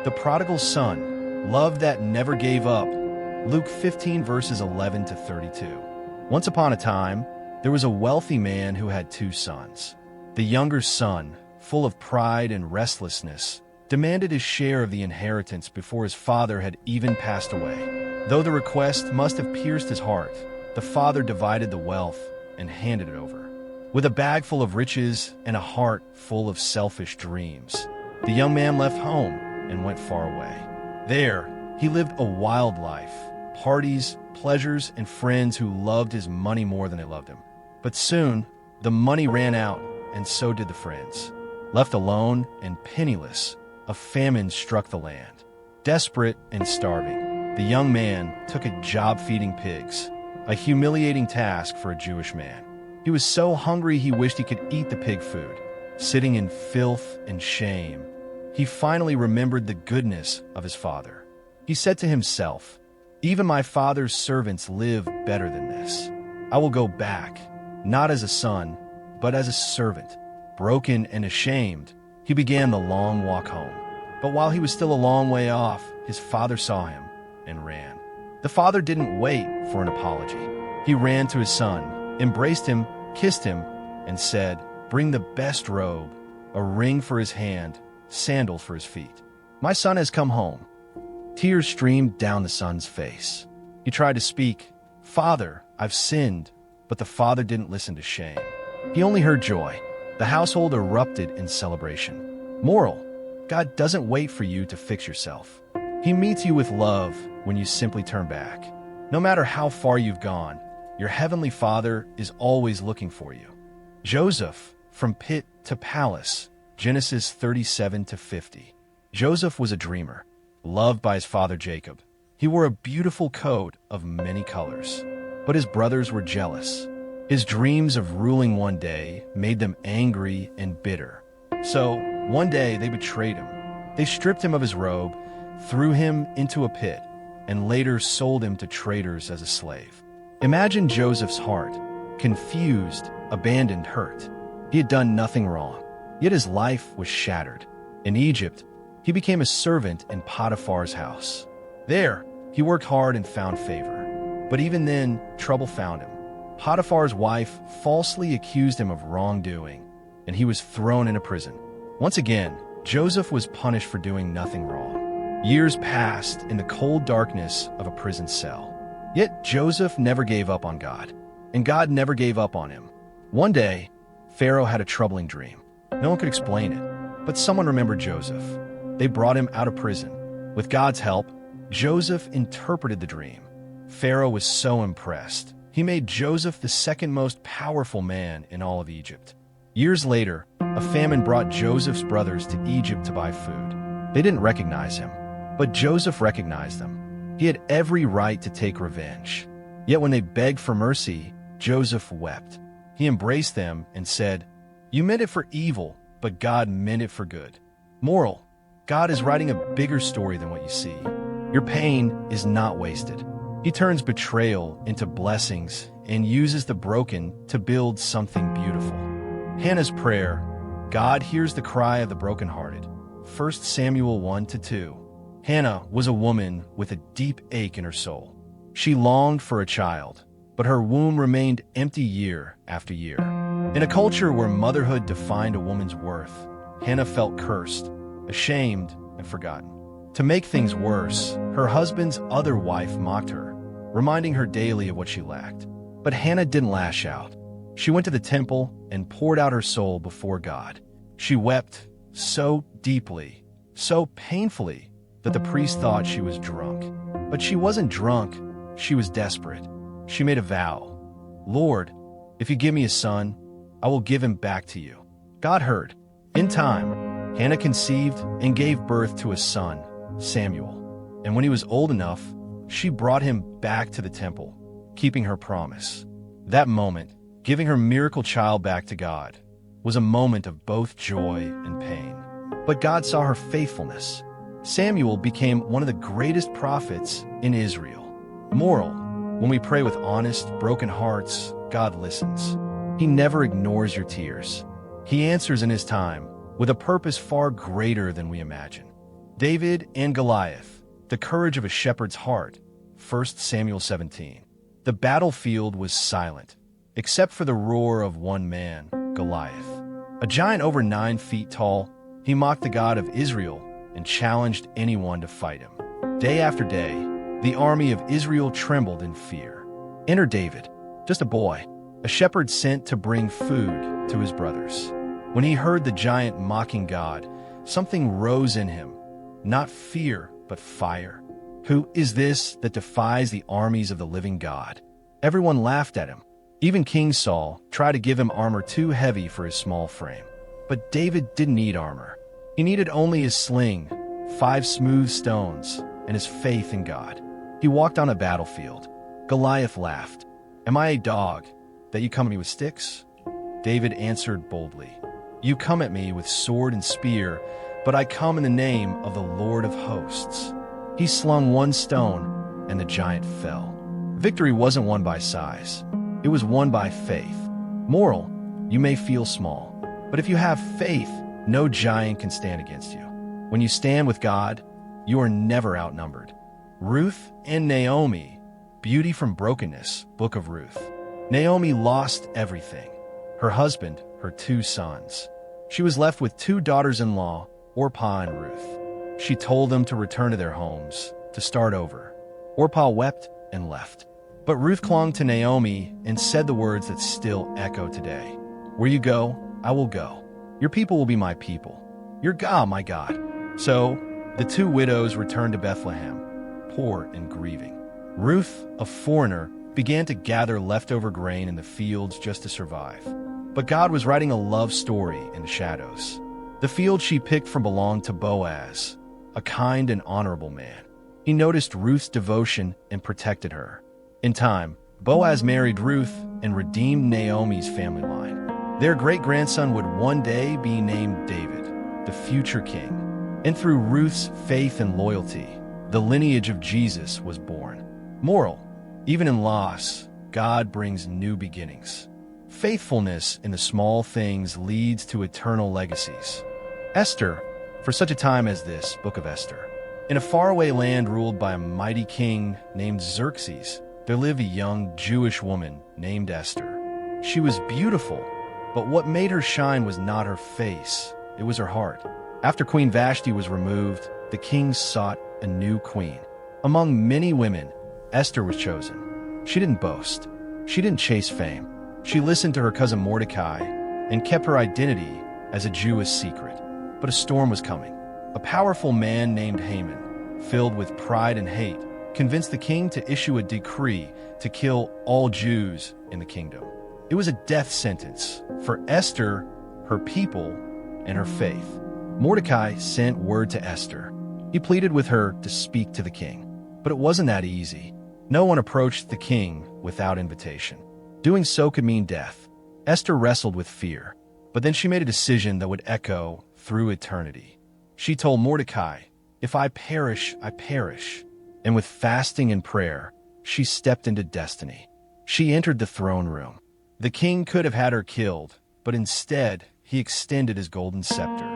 The prodigal son, love that never gave up. Luke 15 verses 11 to 32. Once upon a time, there was a wealthy man who had two sons. The younger son, full of pride and restlessness, demanded his share of the inheritance before his father had even passed away. Though the request must have pierced his heart, the father divided the wealth and handed it over. With a bag full of riches and a heart full of selfish dreams, the young man left home and went far away. There, he lived a wild life, parties, pleasures, and friends who loved his money more than they loved him. But soon, the money ran out, and so did the friends. Left alone and penniless, a famine struck the land. Desperate and starving, the young man took a job feeding pigs, a humiliating task for a Jewish man. He was so hungry he wished he could eat the pig food. Sitting in filth and shame, he finally remembered the goodness of his father. He said to himself, "Even my father's servants live better than this. I will go back, not as a son, but as a servant." Broken and ashamed, he began the long walk home. But while he was still a long way off, his father saw him and ran. The father didn't wait for an apology. He ran to his son, embraced him, kissed him, and said, "Bring the best robe, a ring for his hand, sandals for his feet. My son has come home." Tears streamed down the son's face. He tried to speak, "Father, I've sinned," but the father didn't listen to shame. He only heard joy. The household erupted in celebration. Moral: God doesn't wait for you to fix yourself. He meets you with love when you simply turn back. No matter how far you've gone, your heavenly Father is always looking for you. Joseph, from pit to palace, Genesis 37 to 50. Joseph was a dreamer, loved by his father Jacob. He wore a beautiful coat of many colors, but his brothers were jealous. His dreams of ruling one day made them angry and bitter. So, one day they betrayed him. They stripped him of his robe, threw him into a pit, and later sold him to traders as a slave. Imagine Joseph's heart, confused, abandoned, hurt. He had done nothing wrong, yet his life was shattered. In Egypt, he became a servant in Potiphar's house. There, he worked hard and found favor. But even then, trouble found him. Potiphar's wife falsely accused him of wrongdoing, and he was thrown into prison. Once again, Joseph was punished for doing nothing wrong. Years passed in the cold darkness of a prison cell. Yet Joseph never gave up on God, and God never gave up on him. One day, Pharaoh had a troubling dream. No one could explain it, but someone remembered Joseph. They brought him out of prison. With God's help, Joseph interpreted the dream. Pharaoh was so impressed. He made Joseph the second most powerful man in all of Egypt. Years later, a famine brought Joseph's brothers to Egypt to buy food. They didn't recognize him, but Joseph recognized them. He had every right to take revenge. Yet when they begged for mercy, Joseph wept. He embraced them and said, "You meant it for evil, but God meant it for good." Moral: God is writing a bigger story than what you see. Your pain is not wasted. He turns betrayal into blessings and uses the broken to build something beautiful. Hannah's prayer: God hears the cry of the brokenhearted. 1 Samuel 1-2. Hannah was a woman with a deep ache in her soul. She longed for a child, but her womb remained empty year after year. In a culture where motherhood defined a woman's worth, Hannah felt cursed, ashamed, and forgotten. To make things worse, her husband's other wife mocked her, reminding her daily of what she lacked. But Hannah didn't lash out. She went to the temple and poured out her soul before God. She wept so deeply, so painfully, that the priest thought she was drunk. But she wasn't drunk, she was desperate. She made a vow: "Lord, if you give me a son, I will give him back to you." God heard. In time, Hannah conceived and gave birth to a son, Samuel. And when he was old enough, she brought him back to the temple, keeping her promise. That moment, giving her miracle child back to God, was a moment of both joy and pain. But God saw her faithfulness. Samuel became one of the greatest prophets in Israel. Moral: when we pray with honest, broken hearts, God listens. He never ignores your tears. He answers in His time, with a purpose far greater than we imagine. David and Goliath, the courage of a shepherd's heart. 1 Samuel 17. The battlefield was silent, except for the roar of one man, Goliath. A giant over 9 feet tall, he mocked the God of Israel and challenged anyone to fight him. Day after day, the army of Israel trembled in fear. Enter David, just a boy, a shepherd sent to bring food to his brothers. When he heard the giant mocking God, something rose in him, not fear, but fire. Who is this that defies the armies of the living God? Everyone laughed at him. Even King Saul tried to give him armor too heavy for his small frame. But David didn't need armor. He needed only his sling, 5 smooth stones, and his faith in God. He walked on a battlefield. Goliath laughed. Am I a dog, that you come at me with sticks? David answered boldly, You come at me with sword and spear, but I come in the name of the Lord of hosts. He slung 1 stone, and the giant fell. Victory wasn't won by size. It was won by faith. Moral, you may feel small, but if you have faith, no giant can stand against you. When you stand with God, you are never outnumbered. Ruth and Naomi, beauty from brokenness, Book of Ruth. Naomi lost everything. Her husband, her 2 sons. She was left with 2 daughters-in-law, Orpah and Ruth. She told them to return to their homes, to start over. Orpah wept and left. But Ruth clung to Naomi and said the words that still echo today. Where you go, I will go. Your people will be my people. Your God, my God. So the 2 widows returned to Bethlehem, poor and grieving. Ruth, a foreigner, began to gather leftover grain in the fields just to survive. But God was writing a love story in the shadows. The field she picked from belonged to Boaz, a kind and honorable man. He noticed Ruth's devotion and protected her. In time, Boaz married Ruth and redeemed Naomi's family line. Their great-grandson would one day be named David, the future king. And through Ruth's faith and loyalty, the lineage of Jesus was born. Moral, even in loss, God brings new beginnings. Faithfulness in the small things leads to eternal legacies. Esther, for such a time as this, Book of Esther. In a faraway land ruled by a mighty king named Xerxes, there lived a young Jewish woman named Esther. She was beautiful, but what made her shine was not her face, it was her heart. After Queen Vashti was removed, the king sought a new queen. Among many women, Esther was chosen. She didn't boast. She didn't chase fame. She listened to her cousin Mordecai and kept her identity as a Jew a secret. But a storm was coming. A powerful man named Haman, filled with pride and hate, convinced the king to issue a decree to kill all Jews in the kingdom. It was a death sentence for Esther, her people, and her faith. Mordecai sent word to Esther. He pleaded with her to speak to the king. But it wasn't that easy. No one approached the king without invitation. Doing so could mean death. Esther wrestled with fear, but then she made a decision that would echo through eternity. She told Mordecai, "If I perish, I perish." And with fasting and prayer, she stepped into destiny. She entered the throne room. The king could have had her killed, but instead, he extended his golden scepter.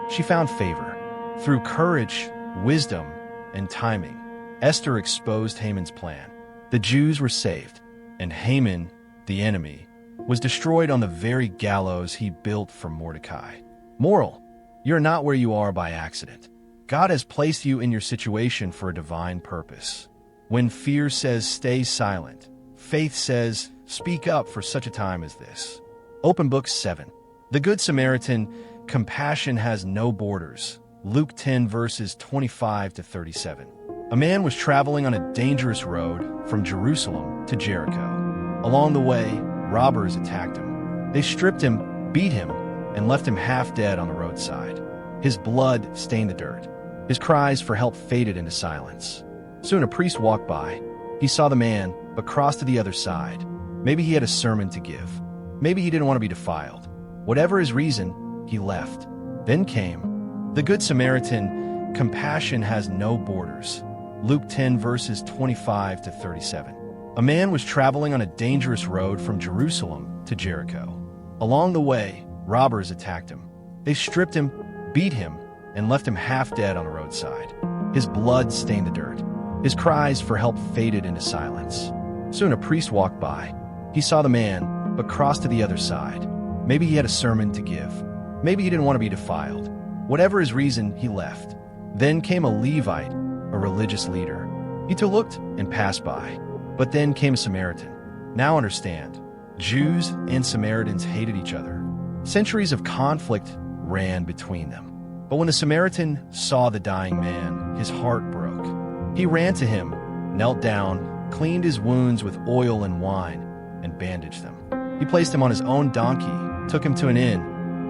She found favor. Through courage, wisdom, and timing, Esther exposed Haman's plan. The Jews were saved, and Haman, the enemy, was destroyed on the very gallows he built for Mordecai. Moral, you're not where you are by accident. God has placed you in your situation for a divine purpose. When fear says stay silent, faith says speak up for such a time as this. Open Book 7. The Good Samaritan, compassion has no borders. Luke 10 verses 25 to 37. A man was traveling on a dangerous road from Jerusalem to Jericho. Along the way, robbers attacked him. They stripped him, beat him, and left him half dead on the roadside. His blood stained the dirt. His cries for help faded into silence. Soon a priest walked by. He saw the man, but crossed to the other side. Maybe he had a sermon to give. Maybe he didn't want to be defiled. Whatever his reason, he left. Then came the Good Samaritan. Compassion has no borders. Luke 10 verses 25 to 37. A man was traveling on a dangerous road from Jerusalem to Jericho. Along the way, robbers attacked him. They stripped him, beat him, and left him half dead on the roadside. His blood stained the dirt. His cries for help faded into silence. Soon a priest walked by. He saw the man, but crossed to the other side. Maybe he had a sermon to give. Maybe he didn't want to be defiled. Whatever his reason, he left. Then came a Levite, a religious leader. He too looked and passed by. But then came a Samaritan. Now understand, Jews and Samaritans hated each other. Centuries of conflict ran between them. But when the Samaritan saw the dying man, his heart broke. He ran to him, knelt down, cleaned his wounds with oil and wine, and bandaged them. He placed him on his own donkey, took him to an inn,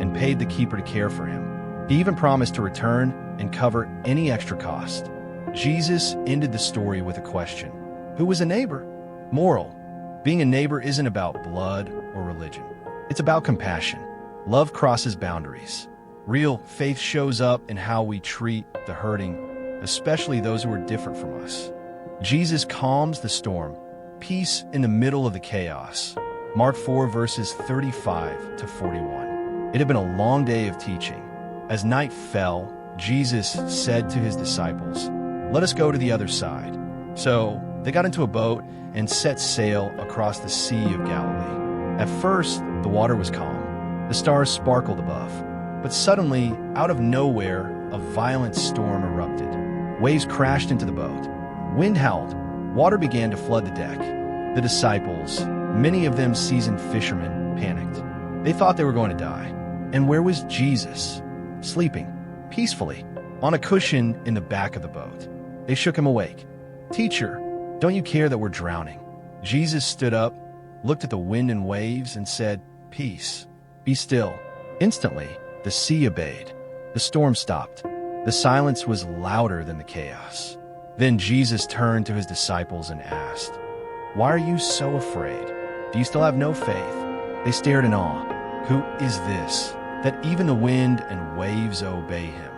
and paid the keeper to care for him. He even promised to return and cover any extra cost. Jesus ended the story with a question. Who was a neighbor? Moral: being a neighbor isn't about blood or religion. It's about compassion. Love crosses boundaries. Real faith shows up in how we treat the hurting, especially those who are different from us. Jesus calms the storm, peace in the middle of the chaos. Mark 4 verses 35 to 41. It had been a long day of teaching. As night fell, Jesus said to his disciples, "Let us go to the other side." So they got into a boat and set sail across the Sea of Galilee. At first, the water was calm. The stars sparkled above. But suddenly, out of nowhere, a violent storm erupted. Waves crashed into the boat. Wind howled. Water began to flood the deck. The disciples, many of them seasoned fishermen, panicked. They thought they were going to die. And where was Jesus? Sleeping, peacefully, on a cushion in the back of the boat. They shook him awake. "Teacher, don't you care that we're drowning?" Jesus stood up, looked at the wind and waves, and said, "Peace, be still." Instantly, the sea obeyed. The storm stopped. The silence was louder than the chaos. Then Jesus turned to his disciples and asked, "Why are you so afraid? Do you still have no faith?" They stared in awe. Who is this, that even the wind and waves obey him?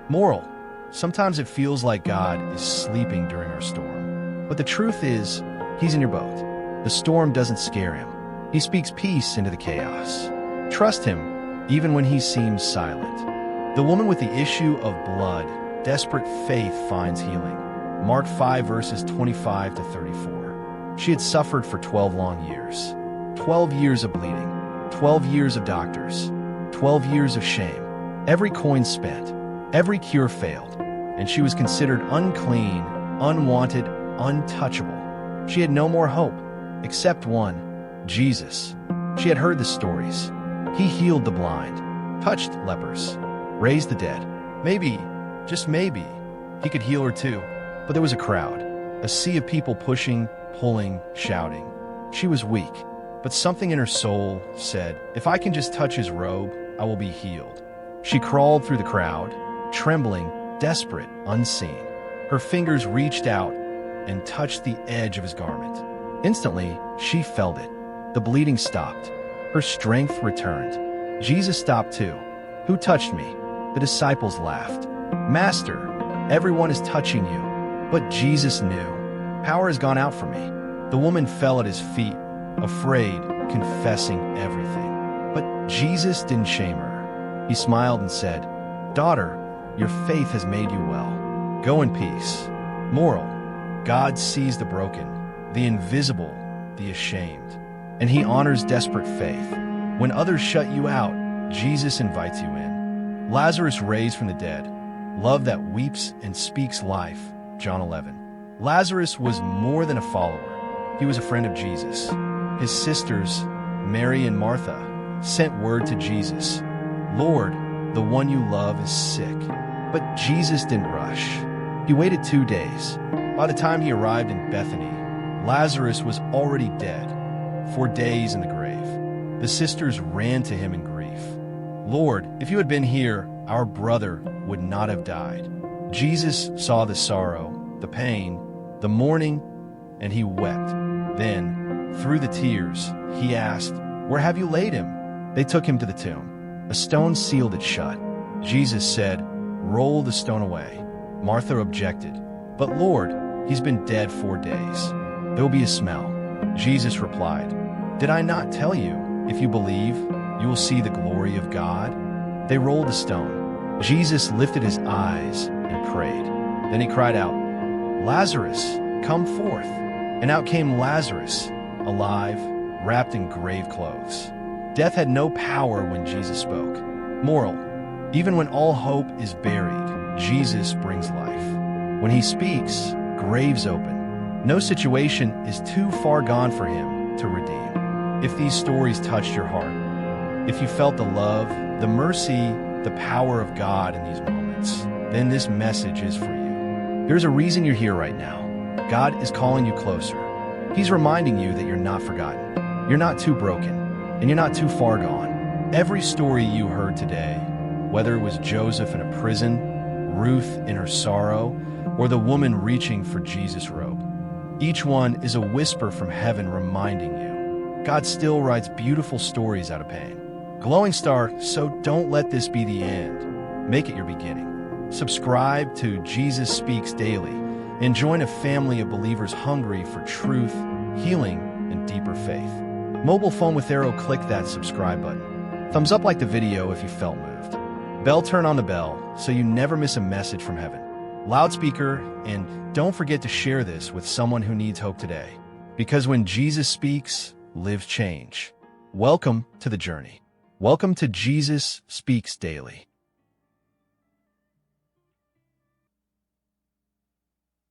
Moral: sometimes it feels like God is sleeping during our storm. But the truth is, he's in your boat. The storm doesn't scare him. He speaks peace into the chaos. Trust him, even when he seems silent. The woman with the issue of blood, desperate faith finds healing. Mark 5 verses 25 to 34. She had suffered for 12 long years. 12 years of bleeding. 12 years of doctors. 12 years of shame. Every coin spent. Every cure failed. And she was considered unclean, unwanted, untouchable. She had no more hope, except one: Jesus. She had heard the stories. He healed the blind, touched lepers, raised the dead. Maybe, just maybe, he could heal her too. But there was a crowd, a sea of people pushing, pulling, shouting. She was weak, but something in her soul said, "If I can just touch his robe, I will be healed." She crawled through the crowd, trembling, desperate, unseen. Her fingers reached out and touched the edge of his garment. Instantly, she felt it. The bleeding stopped. Her strength returned. Jesus stopped too. "Who touched me?" The disciples laughed. "Master, everyone is touching you." But Jesus knew. "Power has gone out from me." The woman fell at his feet, afraid, confessing everything. But Jesus didn't shame her. He smiled and said, "Daughter, your faith has made you well. Go in peace." Moral: God sees the broken, the invisible, the ashamed. And he honors desperate faith. When others shut you out, Jesus invites you in. Lazarus raised from the dead. Love that weeps and speaks life. John 11. Lazarus was more than a follower. He was a friend of Jesus. His sisters, Mary and Martha, sent word to Jesus, "Lord, the one you love is sick." But Jesus didn't rush. He waited 2 days. By the time he arrived in Bethany, Lazarus was already dead, 4 days in the grave. The sisters ran to him in grief. "Lord, if you had been here, our brother would not have died." Jesus saw the sorrow, the pain, the mourning, and he wept. Then, through the tears, he asked, "Where have you laid him?" They took him to the tomb. A stone sealed it shut. Jesus said, "Roll the stone away." Martha objected, "But Lord, he's been dead 4 days. There will be a smell." Jesus replied, "Did I not tell you, if you believe, you will see the glory of God?" They rolled the stone. Jesus lifted his eyes and prayed. Then he cried out, "Lazarus, come forth." And out came Lazarus, alive, wrapped in grave clothes. Death had no power when Jesus spoke. Moral: even when all hope is buried, Jesus brings life. When he speaks, graves open. No situation is too far gone for him to redeem. If these stories touched your heart, if you felt the love, the mercy, the power of God in these moments, then this message is for you. There's a reason you're here right now. God is calling you closer. He's reminding you that you're not forgotten. You're not too broken, and you're not too far gone. Every story you heard today, whether it was Joseph in a prison, Ruth in her sorrow, or the woman reaching for Jesus' robe, each one is a whisper from heaven reminding you God still writes beautiful stories out of pain. Glowing Star, so don't let this be the end. Make it your beginning. Subscribe to Jesus Speaks Daily and join a family of believers hungry for truth, healing, and deeper faith. Mobile phone with arrow, click that subscribe button. Thumbs up like the video if you felt moved. Bell, turn on the bell so you never miss a message from heaven. Loudspeaker, and don't forget to share this with someone who needs hope today. Because when Jesus speaks, lives change. Welcome to the journey. Welcome to Jesus Speaks Daily.